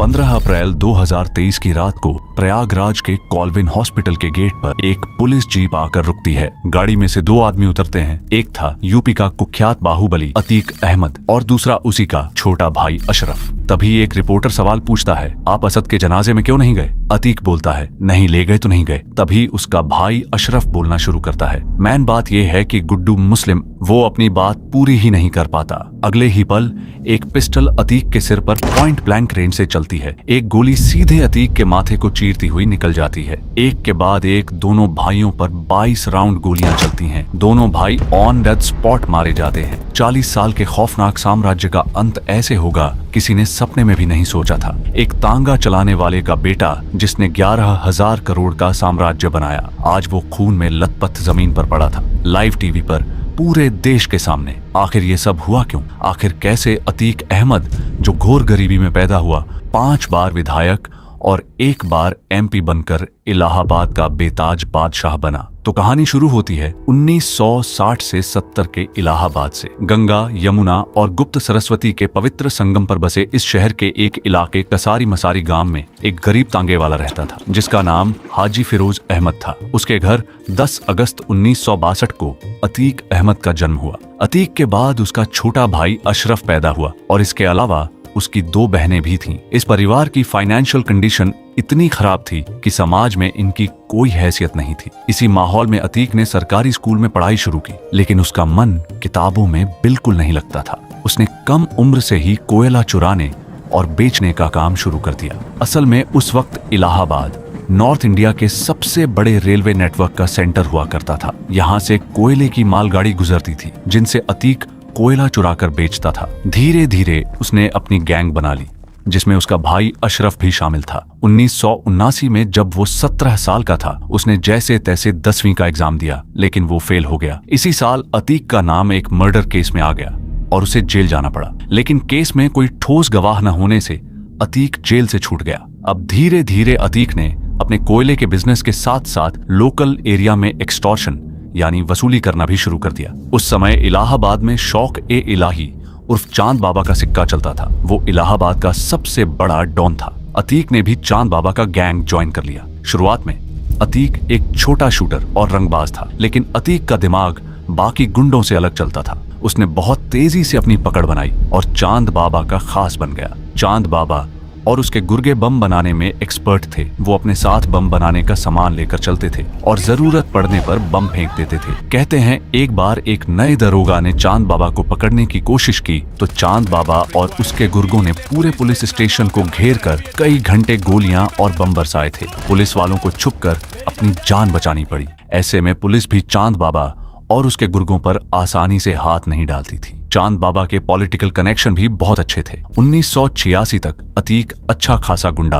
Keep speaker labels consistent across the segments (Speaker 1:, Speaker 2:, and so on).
Speaker 1: 15 अप्रैल 2023 की रात को प्रयागराज के कॉल्विन हॉस्पिटल के गेट पर एक पुलिस जीप आकर रुकती है। गाड़ी में से दो आदमी उतरते हैं। एक था यूपी का कुख्यात बाहुबली अतीक अहमद और दूसरा उसी का छोटा भाई अशरफ। तभी एक रिपोर्टर सवाल पूछता है, आप असद के जनाजे में क्यों नहीं गए? अतीक बोलता है, नहीं ले गए तो नहीं गए। तभी उसका भाई अशरफ बोलना शुरू करता है, मैन बात यह है कि गुड्डू मुस्लिम वो अपनी बात पूरी ही नहीं कर पाता। अगले ही पल एक पिस्टल अतीक के सिर पर पॉइंट ब्लैंक रेंज से चलती है। एक गोली सीधे अतीक के माथे को चीरती हुई निकल जाती है। एक के बाद एक दोनों भाइयों पर 22 राउंड गोलियां चलती हैं। दोनों भाई ऑन डेथ स्पॉट मारे जाते हैं। 40 साल के खौफनाक साम्राज्य का अंत ऐसे होगा किसी ने सपने में भी नहीं सोचा था। एक तांगा चलाने वाले का बेटा जिसने 11,000 करोड़ का साम्राज्य बनाया, आज वो खून में लथपथ जमीन पर पड़ा था, लाइव टीवी पर पूरे देश के सामने। आखिर ये सब हुआ क्यों? आखिर कैसे अतीक अहमद जो घोर गरीबी में पैदा हुआ, 5 बार विधायक और 1 बार एमपी बनकर इलाहाबाद का बेताज बादशाह बना? तो कहानी शुरू होती है 1960 से 70 के इलाहाबाद से। गंगा, यमुना और गुप्त सरस्वती के पवित्र संगम पर बसे इस शहर के एक इलाके कसारी मसारी गांव में एक गरीब तांगे वाला रहता था जिसका नाम हाजी फिरोज अहमद था। उसके घर 10 अगस्त 1962 को अतीक अहमद का जन्म हुआ। अतीक के बाद उसका छोटा भाई अशरफ पैदा हुआ और इसके अलावा उसकी 2 बहनें भी थीं। इस परिवार की फाइनेंशियल कंडीशन इतनी खराब थी कि समाज में इनकी कोई हैसियत नहीं थी। इसी माहौल में अतीक ने सरकारी स्कूल में पढ़ाई शुरू की, लेकिन उसका मन किताबों में बिल्कुल नहीं लगता था। उसने कम उम्र से ही कोयला चुराने और बेचने का काम शुरू कर दिया। असल में उस वक्त इलाहाबाद नॉर्थ इंडिया के सबसे बड़े रेलवे नेटवर्क का सेंटर हुआ करता था। यहाँ से कोयले की मालगाड़ी गुजरती थी जिनसे अतीक कोयला चुराकर बेचता था। धीरे धीरे उसने अपनी गैंग बना ली जिसमें उसका भाई अशरफ भी शामिल था। 1979 में जब वो 17 साल का था, उसने जैसे तैसे 10वीं का एग्जाम दिया, लेकिन वो फेल हो गया। इसी साल अतीक का नाम एक मर्डर केस में आ गया और उसे जेल जाना पड़ा, लेकिन केस में कोई ठोस गवाह न होने से अतीक जेल से छूट गया। अब धीरे धीरे अतीक ने अपने कोयले के बिजनेस के साथ साथ लोकल एरिया में एक्सटॉर्शन यानी वसूली करना भी शुरू कर दिया। उस समय इलाहाबाद में शौक ए इलाही उर्फ चांद बाबा का सिक्का चलता था। वो इलाहाबाद का सबसे बड़ा डॉन था। अतीक ने भी चांद बाबा का गैंग ज्वाइन कर लिया। शुरुआत में अतीक एक छोटा शूटर और रंगबाज था, लेकिन अतीक का दिमाग बाकी गुंडों से अलग चलता था। उसने बहुत तेजी से अपनी पकड़ बनाई और चांद बाबा का खास बन गया। चांद बाबा और उसके गुर्गे बम बनाने में एक्सपर्ट थे। वो अपने साथ बम बनाने का सामान लेकर चलते थे और जरूरत पड़ने पर बम फेंक देते थे। कहते हैं एक बार एक नए दरोगा ने चांद बाबा को पकड़ने की कोशिश की तो चांद बाबा और उसके गुर्गों ने पूरे पुलिस स्टेशन को घेर कर कई घंटे गोलियां और बम बरसाए थे। पुलिस वालों को छुपकर अपनी जान बचानी पड़ी। ऐसे में पुलिस भी चांद बाबा और उसके गुर्गों पर आसानी से हाथ नहीं डालती थी। चांद बाबा के पॉलिटिकल कनेक्शन भी बहुत अच्छे थे। 1986 तक अतीक अच्छा खासा गुंडा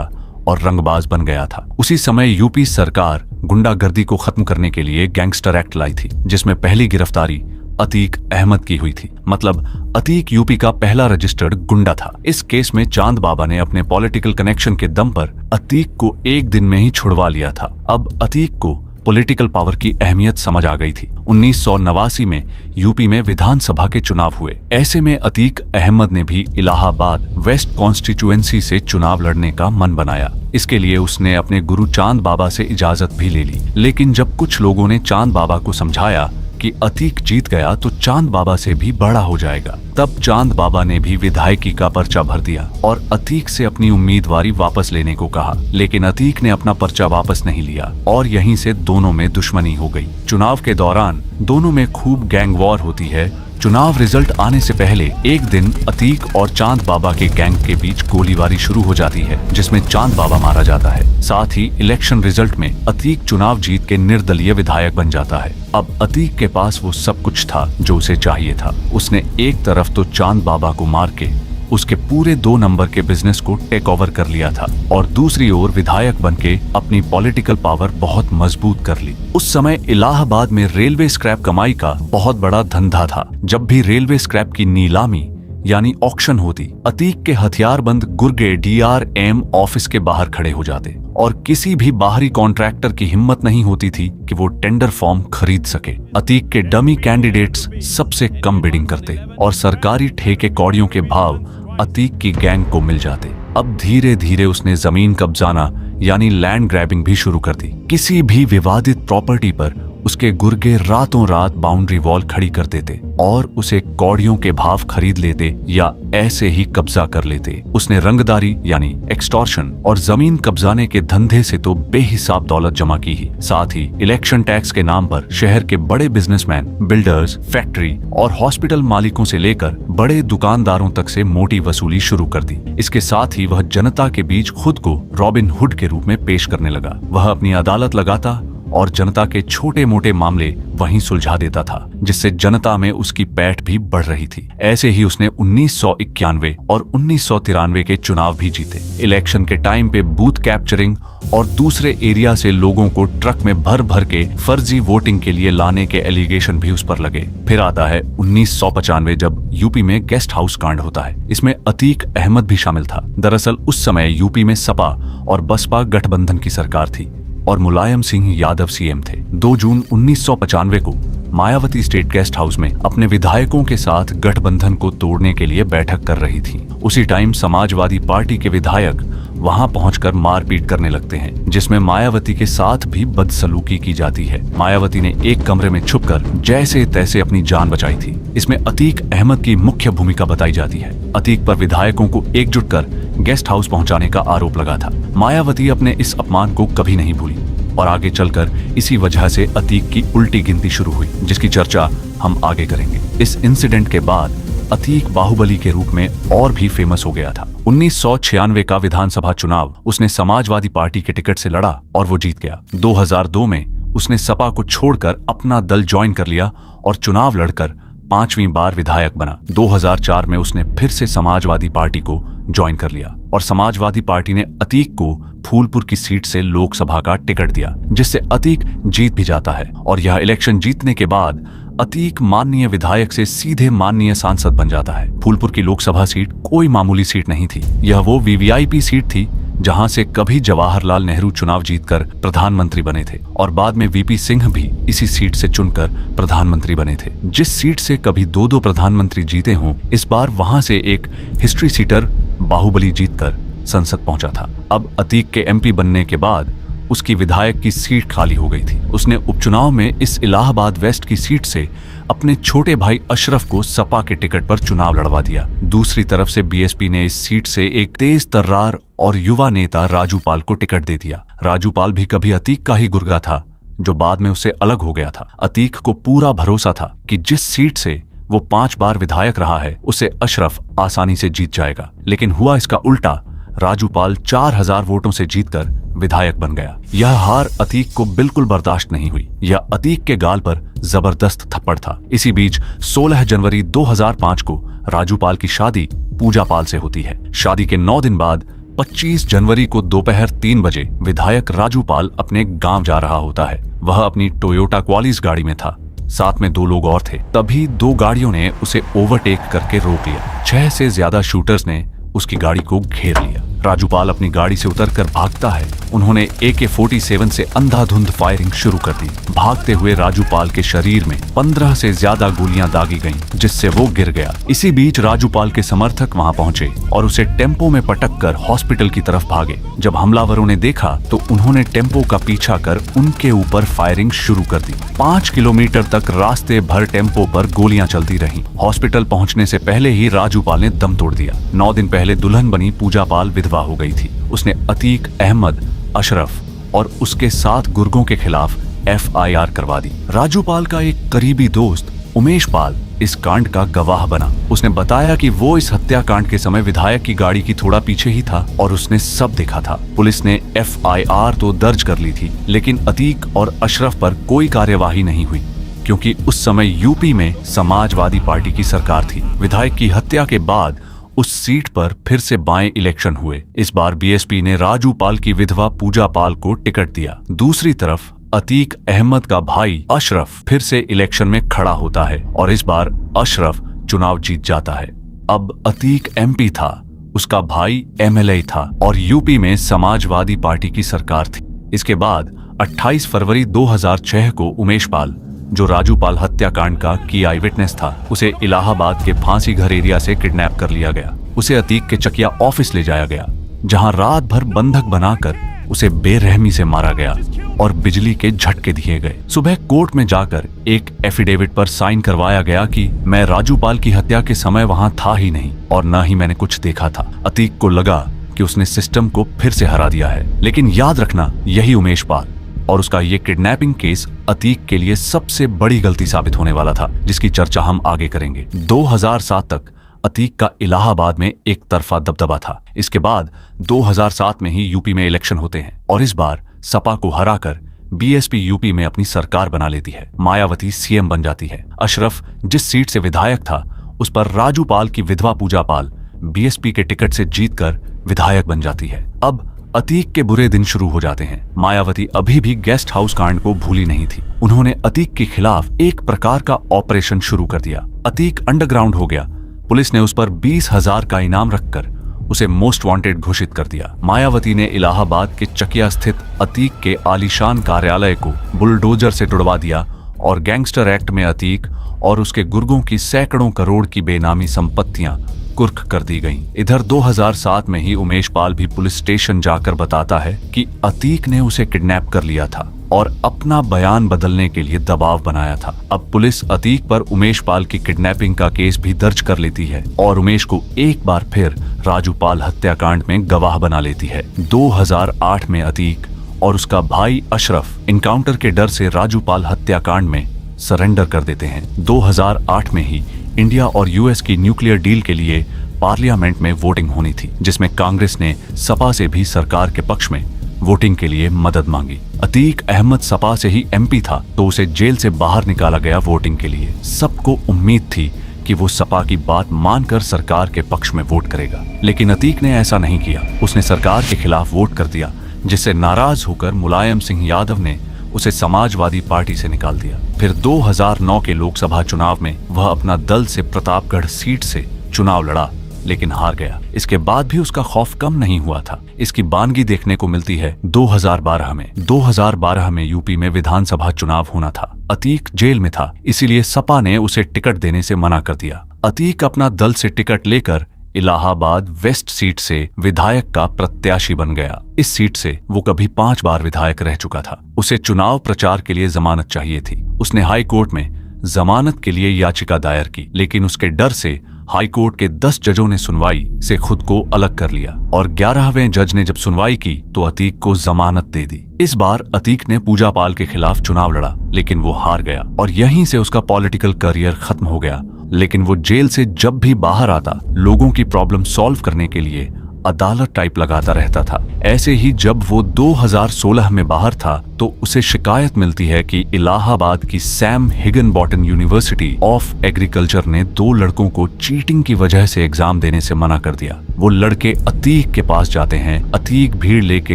Speaker 1: और रंगबाज बन गया था। उसी समय यूपी सरकार गुंडागर्दी को खत्म करने के लिए गैंगस्टर एक्ट लाई थी, जिसमें पहली गिरफ्तारी अतीक अहमद की हुई थी। मतलब अतीक यूपी का पहला रजिस्टर्ड गुंडा था। इस केस में चांद बाबा ने अपने पॉलिटिकल कनेक्शन के दम पर अतीक को एक दिन में ही छुड़वा लिया था। अब अतीक को पॉलिटिकल पावर की अहमियत समझ आ गई थी। 1989 में यूपी में विधानसभा के चुनाव हुए। ऐसे में अतीक अहमद ने भी इलाहाबाद वेस्ट कॉन्स्टिट्यूएंसी से चुनाव लड़ने का मन बनाया। इसके लिए उसने अपने गुरु चांद बाबा से इजाजत भी ले ली, लेकिन जब कुछ लोगों ने चांद बाबा को समझाया कि अतीक जीत गया तो चांद बाबा से भी बड़ा हो जाएगा, तब चांद बाबा ने भी विधायकी का पर्चा भर दिया और अतीक से अपनी उम्मीदवारी वापस लेने को कहा। लेकिन अतीक ने अपना पर्चा वापस नहीं लिया और यहीं से दोनों में दुश्मनी हो गई। चुनाव के दौरान दोनों में खूब गैंग वॉर होती है। चुनाव रिजल्ट आने से पहले एक दिन अतीक और चांद बाबा के गैंग के बीच गोलीबारी शुरू हो जाती है, जिसमें चांद बाबा मारा जाता है। साथ ही इलेक्शन रिजल्ट में अतीक चुनाव जीत के निर्दलीय विधायक बन जाता है। अब अतीक के पास वो सब कुछ था जो उसे चाहिए था। उसने एक तरफ तो चांद बाबा को मार के उसके पूरे 2 नंबर के बिजनेस को टेक ओवर कर लिया था और दूसरी ओर विधायक बनके अपनी पॉलिटिकल पावर बहुत मजबूत कर ली। उस समय इलाहाबाद में रेलवे स्क्रैप कमाई का बहुत बड़ा धंधा था। जब भी रेलवे स्क्रैप की नीलामी यानी ऑक्शन होती, अतीक के हथियारबंद गुर्गे DRM ऑफिस के बाहर खड़े हो जाते और किसी भी बाहरी कॉन्ट्रैक्टर की हिम्मत नहीं होती थी कि वो टेंडर फॉर्म खरीद सके। अतीक के डमी कैंडिडेट्स सबसे कम बिडिंग करते और सरकारी ठेके कौड़ियों के भाव अतीक की गैंग को मिल जाते। अब धीरे धीरे उसने जमीन कब्जाना यानी लैंड ग्रैबिंग भी शुरू कर दी। किसी भी विवादित प्रॉपर्टी पर उसके गुर्गे रातों रात बाउंड्री वॉल खड़ी कर देते और उसे कौड़ियों के भाव खरीद लेते या ऐसे ही कब्जा कर लेते। उसने रंगदारी यानी एक्सटॉर्शन और जमीन कब्जाने के धंधे से तो बेहिसाब दौलत जमा की ही, साथ ही इलेक्शन टैक्स के नाम पर शहर के बड़े बिजनेसमैन, बिल्डर्स, फैक्ट्री और हॉस्पिटल मालिकों से लेकर बड़े दुकानदारों तक से मोटी वसूली शुरू कर दी। इसके साथ ही वह जनता के बीच खुद को रॉबिन हुड के रूप में पेश करने लगा। वह अपनी अदालत लगाता और जनता के छोटे मोटे मामले वहीं सुलझा देता था, जिससे जनता में उसकी पैठ भी बढ़ रही थी। ऐसे ही उसने 1991 और 1993 के चुनाव भी जीते। इलेक्शन के टाइम पे बूथ कैप्चरिंग और दूसरे एरिया से लोगों को ट्रक में भर भर के फर्जी वोटिंग के लिए लाने के एलिगेशन भी उस पर लगे। फिर आता है 1995 जब यूपी में गेस्ट हाउस कांड होता है। इसमें अतीक अहमद भी शामिल था। दरअसल उस समय यूपी में सपा और बसपा गठबंधन की सरकार थी और मुलायम सिंह यादव सीएम थे। 2 जून 1995 को मायावती स्टेट गेस्ट हाउस में अपने विधायकों के साथ गठबंधन को तोड़ने के लिए बैठक कर रही थी। उसी टाइम समाजवादी पार्टी के विधायक वहां पहुंचकर मारपीट करने लगते हैं, जिसमें मायावती के साथ भी बदसलूकी की जाती है। मायावती ने एक कमरे में छुपकर जैसे तैसे अपनी जान बचाई थी। इसमें अतीक अहमद की मुख्य भूमिका बताई जाती है। अतीक पर विधायकों को एकजुट कर गेस्ट हाउस पहुंचाने का आरोप लगा था। मायावती अपने इस अपमान को कभी नहीं भूली और आगे चलकर इसी वजह से अतीक की उल्टी गिनती शुरू हुई, जिसकी चर्चा हम आगे करेंगे। इस इंसिडेंट के बाद अतीक बाहुबली के रूप में और भी फेमस हो गया था। 1996 का विधानसभा चुनाव उसने समाजवादी पार्टी के टिकट से लड़ा और वो जीत गया। 2002 में उसने सपा को छोड़कर अपना दल ज्वाइन कर लिया और चुनाव लड़कर 5वीं बार विधायक बना। 2004 में उसने फिर से समाजवादी पार्टी को ज्वाइन कर लिया और समाजवादी पार्टी ने अतीक को फूलपुर की सीट से लोकसभा का टिकट दिया, जिससे अतीक जीत भी जाता है। और यह इलेक्शन जीतने के बाद अतीक माननीय विधायक से सीधे माननीय सांसद बन जाता है। फूलपुर की लोकसभा सीट कोई मामूली सीट नहीं थी। यह वो वीवीआईपी सीट थी जहां से कभी जवाहरलाल नेहरू चुनाव जीतकर प्रधानमंत्री बने थे और बाद में वीपी सिंह भी इसी सीट से चुनकर प्रधानमंत्री बने थे। जिस सीट से कभी 2 प्रधानमंत्री जीते हों, इस बार वहां से एक हिस्ट्री सीटर बाहुबली जीतकर संसद पहुंचा था। अब अतीक के एमपी बनने के बाद उसकी विधायक की सीट खाली हो गई थी। उसने उपचुनाव में इस इलाहाबाद वेस्ट की सीट से अपने छोटे भाई अशरफ को सपा के टिकट पर चुनाव लड़वा दिया। दूसरी तरफ से बीएसपी ने इस सीट से एक तेज तर्रार और युवा नेता राजू पाल को टिकट दे दिया। राजू पाल भी कभी अतीक का ही गुर्गा था, जो बाद में उससे अलग हो गया था। अतीक को पूरा भरोसा था कि जिस सीट से वो 5 बार विधायक रहा है, उसे अशरफ आसानी से जीत जाएगा, लेकिन हुआ इसका उल्टा। राजू पाल 4000 वोटों से जीतकर विधायक बन गया। यह हार अतीक को बिल्कुल बर्दाश्त नहीं हुई। यह अतीक के गाल पर जबरदस्त थप्पड़ था। इसी बीच 16 जनवरी 2005 को राजू पाल की शादी पूजा पाल से होती है। शादी के 9 दिन बाद 25 जनवरी को दोपहर 3 बजे विधायक राजू पाल अपने गांव जा रहा होता है। वह अपनी टोयोटा क्वालिस गाड़ी में था, साथ में 2 लोग और थे। तभी 2 गाड़ियों ने उसे ओवरटेक करके रोक लिया। 6 से ज्यादा शूटर्स ने उसकी गाड़ी को घेर लिया। राजू पाल अपनी गाड़ी से उतरकर भागता है। उन्होंने AK-47 से अंधाधुंध फायरिंग शुरू कर दी। भागते हुए राजू पाल के शरीर में 15 से ज्यादा गोलियां दागी गईं, जिससे वो गिर गया। इसी बीच राजू पाल के समर्थक वहां पहुंचे और उसे टेम्पो में पटककर हॉस्पिटल की तरफ भागे। जब हमलावरों ने देखा तो उन्होंने टेम्पो का पीछा कर उनके ऊपर फायरिंग शुरू कर दी। 5 किलोमीटर तक रास्ते भर टेम्पो पर गोलियां चलती रहीं। हॉस्पिटल पहुंचने से पहले ही राजू पाल ने दम तोड़ दिया। 9 दिन पहले दुल्हन बनी पूजा पाल विधवा हो गई थी। उसने अतीक अहमद, अशरफ और उसके 7 गुर्गों के खिलाफ FIR करवा दी। राजू पाल का एक करीबी दोस्त उमेश पाल इस कांड का गवाह बना। उसने बताया कि वो इस हत्याकांड के समय विधायक की गाड़ी की थोड़ा पीछे ही था और उसने सब देखा था। पुलिस ने FIR तो दर्ज कर ली थी, लेकिन अतीक और अशरफ पर कोई कार्यवाही नहीं हुई, क्योंकि उस समय यूपी में समाजवादी पार्टी की सरकार थी। विधायक की हत्या के बाद उस सीट पर फिर से बाएं इलेक्शन हुए। इस बार बीएसपी ने राजू पाल की विधवा पूजा पाल को टिकट दिया। दूसरी तरफ अतीक अहमद का भाई अशरफ फिर से इलेक्शन में खड़ा होता है और इस बार अशरफ चुनाव जीत जाता है। अब अतीक MP था, उसका भाई MLA था और यूपी में समाजवादी पार्टी की सरकार थी। इसके बाद 28 फरवरी 2006 को उमेश पाल जो राजू पाल हत्याकांड का की आई विटनेस था, उसे इलाहाबाद के फांसी घर एरिया से किडनैप कर लिया गया। उसे अतीक के चकिया ऑफिस ले जाया गया, जहां रात भर बंधक बनाकर उसे बेरहमी से मारा गया और बिजली के झटके दिए गए। सुबह कोर्ट में जाकर एक एफिडेविट पर साइन करवाया गया कि मैं राजू पाल की हत्या के समय वहां था ही नहीं और न ही मैंने कुछ देखा था। अतीक को लगा कि उसने सिस्टम को फिर से हरा दिया है, लेकिन याद रखना, यही उमेश पाल और उसका ये किडनैपिंग केस अतीक के लिए सबसे बड़ी गलती साबित होने वाला था, जिसकी चर्चा हम आगे करेंगे। 2007 तक अतीक का इलाहाबाद में एक तरफा दबदबा था। इसके बाद 2007 में ही यूपी में इलेक्शन होते हैं और इस बार सपा को हराकर बीएसपी यूपी में अपनी सरकार बना लेती है। मायावती सीएम बन जाती है। अशरफ जिस सीट से विधायक था, उस पर राजू पाल की विधवा पूजा पाल बीएसपी के टिकट से जीतकर विधायक बन जाती है। अब अतीक के बुरे दिन शुरू हो जाते हैं। मायावती अभी भी गेस्ट हाउस कांड को भूली नहीं थी। उन्होंने अतीक के खिलाफ एक प्रकार का ऑपरेशन शुरू कर दिया। अतीक अंडरग्राउंड हो गया। पुलिस ने उस पर 20,000 का इनाम रखकर उसे मोस्ट वांटेड घोषित कर दिया। मायावती ने इलाहाबाद के चकिया स्थित अतीक के आलीशान कार्यालय को बुलडोजर से तुड़वा दिया और गैंगस्टर एक्ट में अतीक और उसके गुर्गों की सैकड़ों करोड़ की बेनामी संपत्तियां कुर्क कर दी गईं। इधर 2007 में ही उमेश पाल भी पुलिस स्टेशन जाकर बताता है कि अतीक ने उसे किडनैप कर लिया था और अपना बयान बदलने के लिए दबाव बनाया था। अब पुलिस अतीक पर उमेश पाल की किडनैपिंग का केस भी दर्ज कर लेती है और उमेश को एक बार फिर राजू पाल हत्याकांड में गवाह बना लेती है। 2008 में अतीक और उसका भाई अशरफ इनकाउंटर के डर से राजू पाल हत्याकांड में सरेंडर कर देते हैं। 2008 में ही इंडिया और यूएस की न्यूक्लियर डील के लिए पार्लियामेंट में वोटिंग होनी थी, जिसमें कांग्रेस ने सपा से भी सरकार के पक्ष में वोटिंग के लिए मदद मांगी। अतीक अहमद सपा से ही एमपी था, तो उसे जेल से बाहर निकाला गया वोटिंग के लिए। सबको उम्मीद थी कि वो सपा की बात मानकर सरकार के पक्ष में वोट करेगा, लेकिन अतीक ने ऐसा नहीं किया। उसने सरकार के खिलाफ वोट कर दिया, जिससे नाराज होकर मुलायम सिंह यादव ने उसे समाजवादी पार्टी से निकाल दिया। फिर 2009 के लोकसभा चुनाव में वह अपना दल से प्रतापगढ़ सीट से चुनाव लड़ा, लेकिन हार गया। इसके बाद भी उसका खौफ कम नहीं हुआ था। इसकी बानगी देखने को मिलती है 2012 में। 2012 में यूपी में विधानसभा चुनाव होना था। अतीक जेल में था, इसीलिए सपा ने उसे टिकट देने से मना कर दिया। अतीक अपना दल से टिकट लेकर इलाहाबाद वेस्ट सीट से विधायक का प्रत्याशी बन गया। इस सीट से वो कभी 5 बार विधायक रह चुका था। उसे चुनाव प्रचार के लिए जमानत चाहिए थी। उसने हाई कोर्ट में जमानत के लिए याचिका दायर की, लेकिन उसके डर से हाई कोर्ट के 10 जजों ने सुनवाई से खुद को अलग कर लिया और 11वें जज ने जब सुनवाई की तो अतीक को जमानत दे दी। इस बार अतीक ने पूजा पाल के खिलाफ चुनाव लड़ा, लेकिन वो हार गया और यहीं से उसका पॉलिटिकल करियर खत्म हो गया। लेकिन वो जेल से जब भी बाहर आता, लोगों की प्रॉब्लम सॉल्व करने के लिए अदालत टाइप लगाता रहता था। ऐसे ही जब वो 2016 में बाहर था तो उसे शिकायत मिलती है कि इलाहाबाद की सैम हिगनबॉटन यूनिवर्सिटी ऑफ एग्रीकल्चर ने 2 लड़कों को चीटिंग की वजह से एग्जाम देने से मना कर दिया। वो लड़के अतीक के पास जाते हैं। अतीक भीड़ लेके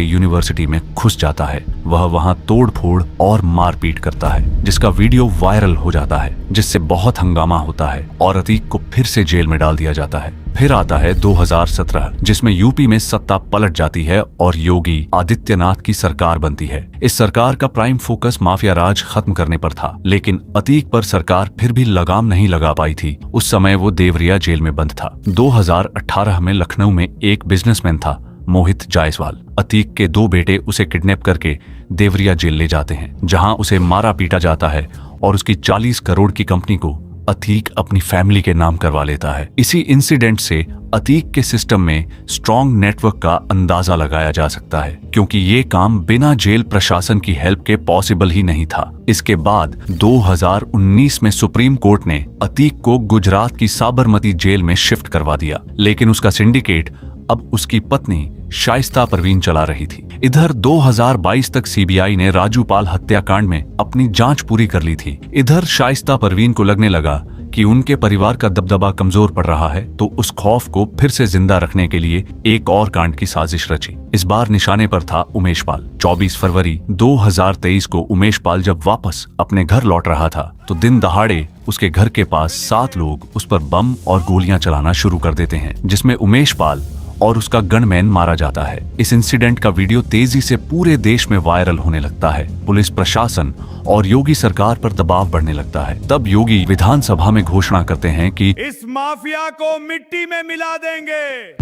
Speaker 1: यूनिवर्सिटी में घुस जाता है। वह वहां तोड़ फोड़ और मारपीट करता है, जिसका वीडियो वायरल हो जाता है, जिससे बहुत हंगामा होता है और अतीक को फिर से जेल में डाल दिया जाता है। फिर आता है 2017, जिसमें यूपी में सत्ता पलट जाती है और योगी आदित्यनाथ की सरकार बनती है। इस सरकार का प्राइम फोकस माफिया राज खत्म करने पर था, लेकिन अतीक पर सरकार फिर भी लगाम नहीं लगा पाई थी। उस समय वो देवरिया जेल में बंद था। 2018 में लखनऊ में एक बिजनेसमैन था, मोहित जायसवाल। अतीक के 2 बेटे उसे किडनैप करके देवरिया जेल ले जाते हैं, जहां उसे मारा पीटा जाता है और उसकी 40 करोड़ की कंपनी को अतीक अपनी फैमिली के नाम करवा लेता है। इसी इंसिडेंट से अतीक के सिस्टम में स्ट्रॉन्ग नेटवर्क का अंदाजा लगाया जा सकता है, क्योंकि ये काम बिना जेल प्रशासन की हेल्प के पॉसिबल ही नहीं था। इसके बाद 2019 में सुप्रीम कोर्ट ने अतीक को गुजरात की साबरमती जेल में शिफ्ट करवा दिया, लेकिन उसका सिंडिकेट अब उसकी पत्नी शाइस्ता परवीन चला रही थी। इधर 2022 तक सीबीआई ने राजू पाल हत्याकांड में अपनी जांच पूरी कर ली थी। इधर शाइस्ता परवीन को लगने लगा कि उनके परिवार का दबदबा कमजोर पड़ रहा है, तो उस खौफ को फिर से जिंदा रखने के लिए एक और कांड की साजिश रची। इस बार निशाने पर था उमेश पाल। 24 फरवरी 2023 को उमेश पाल जब वापस अपने घर लौट रहा था तो दिन दहाड़े उसके घर के पास 7 लोग उस पर बम और गोलियां चलाना शुरू कर देते हैं, जिसमें उमेश पाल और उसका गनमैन मारा जाता है। इस इंसिडेंट का वीडियो तेजी से पूरे देश में वायरल होने लगता है। पुलिस प्रशासन और योगी सरकार पर दबाव बढ़ने लगता है। तब योगी विधानसभा में घोषणा करते हैं कि
Speaker 2: इस माफिया को मिट्टी में मिला देंगे।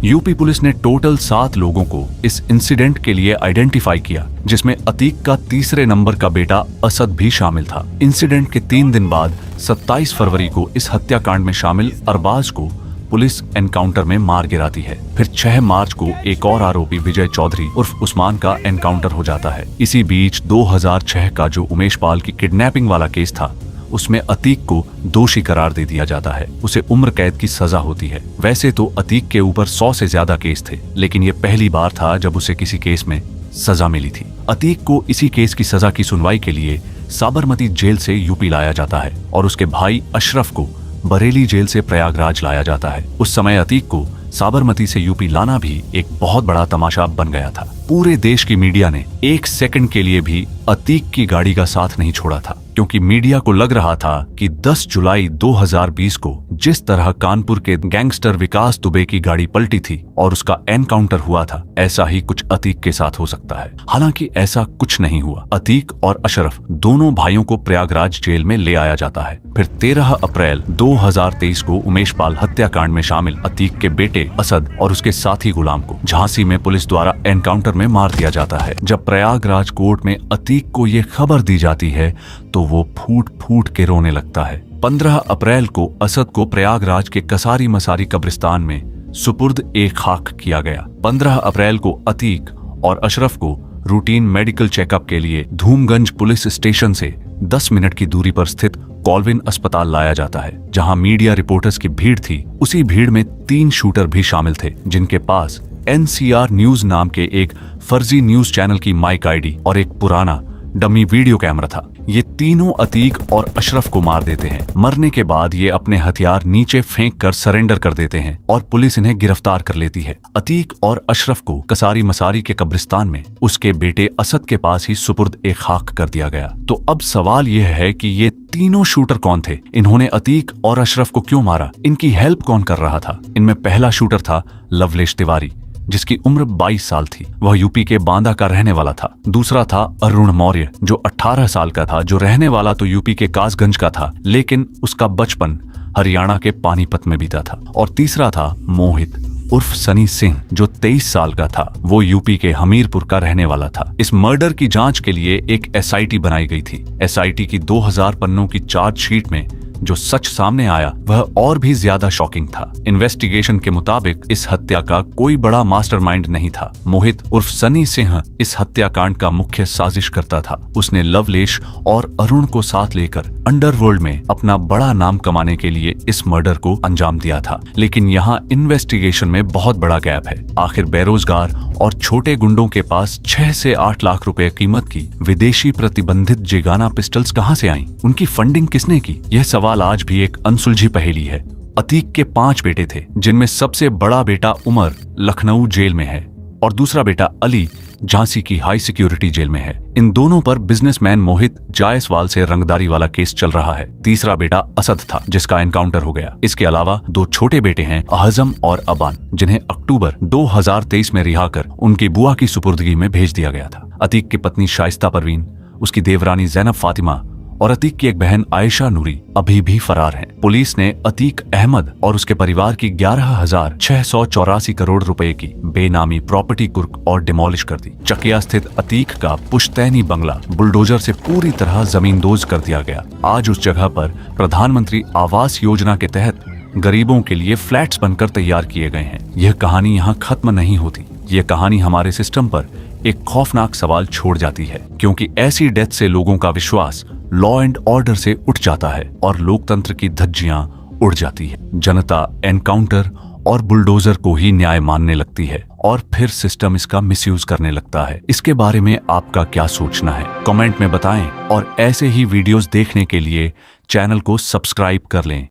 Speaker 1: यूपी पुलिस ने टोटल 7 लोगों को इस इंसिडेंट के लिए आइडेंटिफाई किया, जिसमें अतीक का तीसरे नंबर का बेटा असद भी शामिल था। इंसिडेंट के 3 दिन बाद 27 फरवरी को इस हत्याकांड में शामिल अरबाज को पुलिस एनकाउंटर में मार गिराती है। फिर 6 मार्च को एक और आरोपी विजय चौधरी उर्फ उस्मान का एनकाउंटर हो जाता है। इसी बीच 2006 का जो उमेश पाल की किडनैपिंग वाला केस था, उसमें अतीक को दोषी करार दे दिया जाता है। उसे उम्र कैद की सजा होती है। वैसे तो अतीक के ऊपर 100 से ज्यादा केस थे, लेकिन ये पहली बार था जब उसे किसी केस में सजा मिली थी। अतीक को इसी केस की सजा की सुनवाई के लिए साबरमती जेल से यूपी लाया जाता है और उसके भाई अशरफ को बरेली जेल से प्रयागराज लाया जाता है। उस समय अतीक को साबरमती से यूपी लाना भी एक बहुत बड़ा तमाशा बन गया था। पूरे देश की मीडिया ने 1 सेकंड के लिए भी अतीक की गाड़ी का साथ नहीं छोड़ा था, क्योंकि मीडिया को लग रहा था कि 10 जुलाई 2020 को जिस तरह कानपुर के गैंगस्टर विकास दुबे की गाड़ी पलटी थी और उसका एनकाउंटर हुआ था, ऐसा ही कुछ अतीक के साथ हो सकता है। हालांकि ऐसा कुछ नहीं हुआ। अतीक और अशरफ दोनों भाइयों को प्रयागराज जेल में ले आया जाता है। फिर 13 अप्रैल 2023 को उमेश पाल हत्याकांड में शामिल अतीक के बेटे असद और उसके साथी गुलाम को झांसी में पुलिस द्वारा एनकाउंटर में मार दिया जाता है। जब प्रयागराज कोर्ट में अतीक को ये खबर दी जाती है तो वो फूट फूट के रोने लगता है। 15 अप्रैल को असद को प्रयागराज के कसारी मसारी कब्रिस्तान में सुपुर्द ए खाक किया गया। 15 अप्रैल को अतीक और अशरफ को रूटीन मेडिकल चेकअप के लिए धूमगंज पुलिस स्टेशन से 10 मिनट की दूरी पर स्थित कॉल्विन अस्पताल लाया जाता है, जहां मीडिया रिपोर्टर्स की भीड़ थी। उसी भीड़ में 3 शूटर भी शामिल थे, जिनके पास NCR न्यूज नाम के एक फर्जी न्यूज चैनल की माइक आईडी और एक पुराना डमी वीडियो कैमरा था। ये तीनों अतीक और अशरफ को मार देते हैं। मरने के बाद ये अपने हथियार नीचे फेंक कर सरेंडर कर देते हैं और पुलिस इन्हें गिरफ्तार कर लेती है। अतीक और अशरफ को कसारी मसारी के कब्रिस्तान में उसके बेटे असद के पास ही सुपुर्द ए खाक कर दिया गया। तो अब सवाल यह है कि ये तीनों शूटर कौन थे? इन्होंने अतीक और अशरफ को क्यों मारा? इनकी हेल्प कौन कर रहा था? इनमें पहला शूटर था लवलेश तिवारी, जिसकी उम्र 22 साल थी। वह यूपी के बांदा का रहने वाला था। दूसरा था अरुण मौर्य, जो 18 साल का था, जो रहने वाला तो यूपी के कासगंज का था, लेकिन उसका बचपन हरियाणा के पानीपत में बीता था। और तीसरा था मोहित उर्फ सनी सिंह, जो 23 साल का था। वो यूपी के हमीरपुर का रहने वाला था। इस मर्डर की जांच के लिए एक SIT बनाई गई थी। SIT की 2000 पन्नों की चार्जशीट में जो सच सामने आया वह और भी ज्यादा शॉकिंग था। इन्वेस्टिगेशन के मुताबिक इस हत्या का कोई बड़ा मास्टरमाइंड नहीं था। मोहित उर्फ सनी सिंह इस हत्याकांड का मुख्य साजिश करता था। उसने लवलेश और अरुण को साथ लेकर अंडरवर्ल्ड में अपना बड़ा नाम कमाने के लिए इस मर्डर को अंजाम दिया था। लेकिन यहाँ इन्वेस्टिगेशन में बहुत बड़ा गैप है। आखिर बेरोजगार और छोटे गुंडों के पास 6 से 8 लाख रुपए कीमत की विदेशी प्रतिबंधित जिगाना पिस्टल्स कहां से आईं? उनकी फंडिंग किसने की? यह सवाल आज भी एक अनसुलझी पहेली है। अतीक के 5 बेटे थे, जिनमें सबसे बड़ा बेटा उमर लखनऊ जेल में है और दूसरा बेटा अली झांसी की हाई सिक्योरिटी जेल में है। इन दोनों पर बिजनेसमैन मोहित जायसवाल से रंगदारी वाला केस चल रहा है। तीसरा बेटा असद था, जिसका एनकाउंटर हो गया। इसके अलावा 2 छोटे बेटे हैं, अहजम और अबान, जिन्हें अक्टूबर 2023 में रिहा कर उनकी बुआ की सुपुर्दगी में भेज दिया गया था। अतीक की पत्नी शाइस्ता परवीन, उसकी देवरानी जैनब फातिमा और अतीक की एक बहन आयशा नूरी अभी भी फरार हैं। पुलिस ने अतीक अहमद और उसके परिवार की 11,684 करोड़ रुपए की बेनामी प्रॉपर्टी कुर्क और डिमोलिश कर दी। चकिया स्थित अतीक का पुश्तैनी बंगला बुलडोजर से पूरी तरह जमींदोज कर दिया गया। आज उस जगह पर प्रधानमंत्री आवास योजना के तहत गरीबों के लिए फ्लैट्स बनकर तैयार किए गए हैं। यह कहानी यहाँ खत्म नहीं होती। यह कहानी हमारे सिस्टम पर एक खौफनाक सवाल छोड़ जाती है, क्योंकि ऐसी डेथ से लोगों का विश्वास लॉ एंड ऑर्डर से उठ जाता है और लोकतंत्र की धज्जियां उड़ जाती है। जनता एनकाउंटर और बुलडोजर को ही न्याय मानने लगती है और फिर सिस्टम इसका मिसयूज करने लगता है। इसके बारे में आपका क्या सोचना है? कमेंट में बताएं और ऐसे ही वीडियोस देखने के लिए चैनल को सब्सक्राइब कर लें।